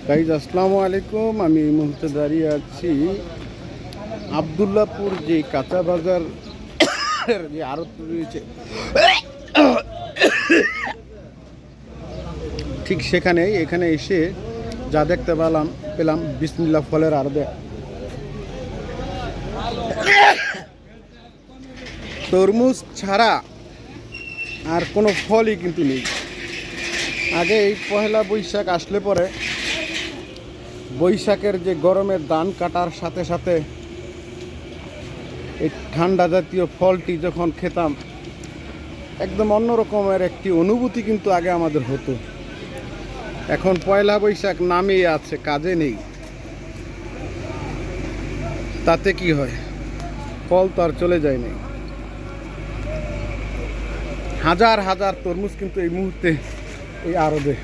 Guys আসসালামু আলাইকুম। আমি এই মুহূর্তে দাঁড়িয়ে আছি আবদুল্লাপুর যে কাঁচা বাজার যে আড়ত রয়েছে ঠিক সেখানেই। এখানে এসে যা দেখতে পেলাম বিসমিল্লাহ ফলের আড়তে তরমুজ ছাড়া আর কোনো ফলই কিন্তু নেই। আগে এই পহেলা বৈশাখ আসলে পরে বৈশাখের যে গরমের ধান কাটার সাথে সাথে এই ঠান্ডা জাতীয় ফলটি যখন খেতাম, একদম অন্যরকমের একটি অনুভূতি কিন্তু আগে আমাদের হতো। এখন পয়লা বৈশাখ নামেই আছে, কাজে নেই। তাতে কি হয়, ফল তো আর চলে যায় নাই। হাজার হাজার তরমুজ কিন্তু এই মুহূর্তে এই আড়তে।